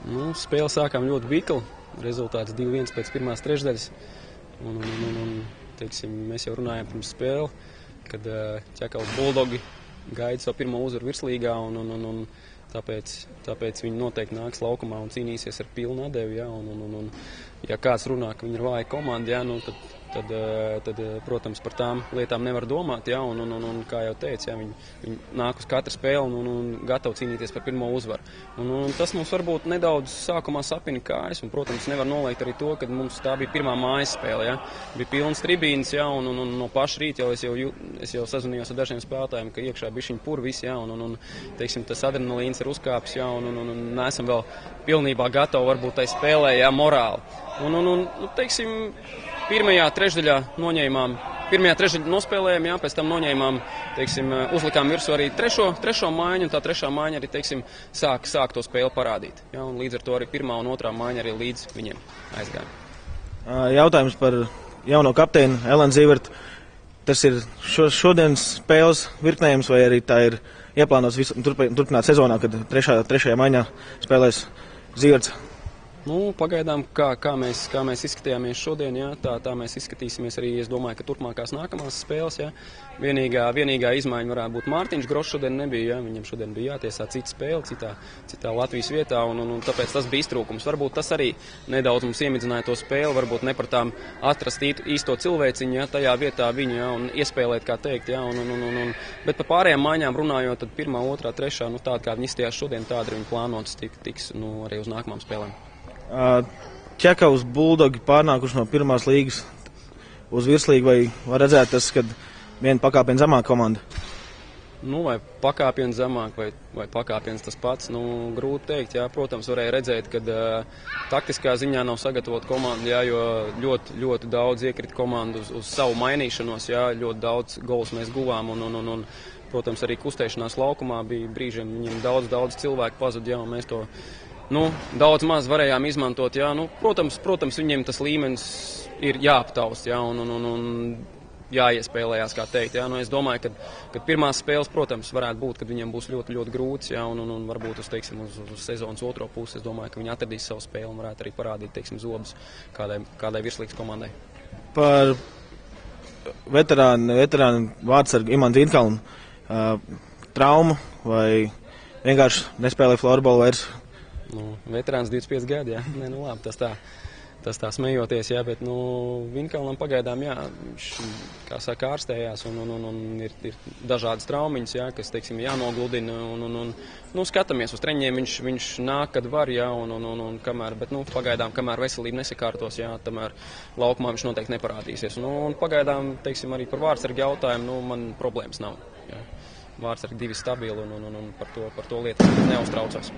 Nu, spēli sākām ļoti vikli. Rezultāts 2-1 pēc pirmās trešdaļas. Teiksim, mēs jau runājām pirms spēli, kad Ķekavas Buldogi gaida savu pirmo uzvaru virslīgā. Tāpēc viņi noteikti nāks laukumā un cīnīsies ar pilnu atdevi. Ja, ja kāds runā, ka viņi ir vāja komanda, ja, tad, protams, par tām lietām nevar domāt. Ja, kā jau teicu, ja, viņi nāk uz katru spēli un gatavi cīnīties par pirmo uzvaru. Tas mums varbūt nedaudz sākumā sapina kājas. Protams, nevar noliegt arī to, ka mums tā bija pirmā mājas spēle. Ja. Bija pilns tribīns, ja, un no paša rīta es jau sazvanījos ar dažiem spēlētājiem, ka iekšā bišķiņ purvis, ja, teiksim, tas adrenalīns ir uzkāpis, ja, un neesam vēl pilnībā gatavi varbūt tai spēlē, ja, morāli. Teiksim, pirmajā trešdaļā nospēlējām, jā, pēc tam noņēmām, teiksim, uzlikām virsū arī trešo maiņu, un tā trešā maiņa arī, teiksim, sāk to spēli parādīt. Jā, un līdz ar to arī pirmā un otrā maiņa arī līdz viņiem aizgāja. Jautājums par jauno kapteini Elenu Zīvertu. Tas ir šodienas spēles virknējums, vai arī tā ir ieplānots turpināt sezonā, kad trešajā maiņā spēlēs Zīverts? Pagaidām, kā mēs izskatījāmies šodien, jā, tā mēs izskatīsimies arī, es domāju, ka turpmākās nākamās spēles. Jā. Vienīgā izmaiņa varētu būt Mārtiņš Grošs šodien nebija, jā, viņam šodien bija jātiesā cita spēle, citā Latvijas vietā, un tāpēc tas bija iztrūkums. Varbūt tas arī nedaudz mums iemidzināja to spēli, varbūt ne par tām atrast īsto cilvēciņu, jā, tajā vietā viņu, jā, un iespēlēt, kā teikt, jā, bet par pārējām maiņām runājot, tad pirmā, otrā, trešā, tāda, kā viņi izstījās šodien, tāda arī viņi plānotas tiks arī uz nākamām spēlēm. Ķekavas Buldogi pārnākuši no pirmās līgas uz virslīgu, vai var redzēt tas, kad viena pakāpiena zemāka komanda? Vai pakāpiens zemāk, vai pakāpiens tas pats, grūti teikt. Jā. Protams, varēja redzēt, ka taktiskā ziņā nav sagatavota komanda, jā, jo ļoti daudz iekrita komandu uz savu mainīšanos, jā, ļoti daudz gols mēs guvām, un protams, arī kustēšanās laukumā bija brīžiem, viņiem daudz cilvēku pazuda, jā, un mēs to daudz maz varējām izmantot. Jā. Protams, viņiem tas līmenis ir jāaptaust, jā, un jāiespēlējās, kā teikt. Jā. Es domāju, ka pirmās spēles, protams, varētu būt, kad viņiem būs ļoti grūts, jā, un varbūt uz sezonas otro pusi. Es domāju, ka viņi atradīs savu spēli un varētu arī parādīt, teiksim, zobus kādai virslīgas komandai. Par veterānu vārdsargu Imantu Inkalnu traumu vai vienkārši nespēlē florbolu vairs? Veterāns 25 gadi, jā. Labi, tas tā smejoties, jā, bet Vinkalnam pagaidām, jā, viņš, kā saka, ārstējās un ir dažādas traumiņas, jā, kas, teiksim, jānogludina skatāmies uz treņiem, viņš nāk, kad var, jā, un kamēr, bet, pagaidām, kamēr veselība nesakārtos, jā, tamēr laukumā viņš noteikti neparādīsies. Un pagaidām, teiksim, arī par vārdsargu jautājumu, man problēmas nav, jā. Vārdsargi divi stabili un par to lietu neuztraucās.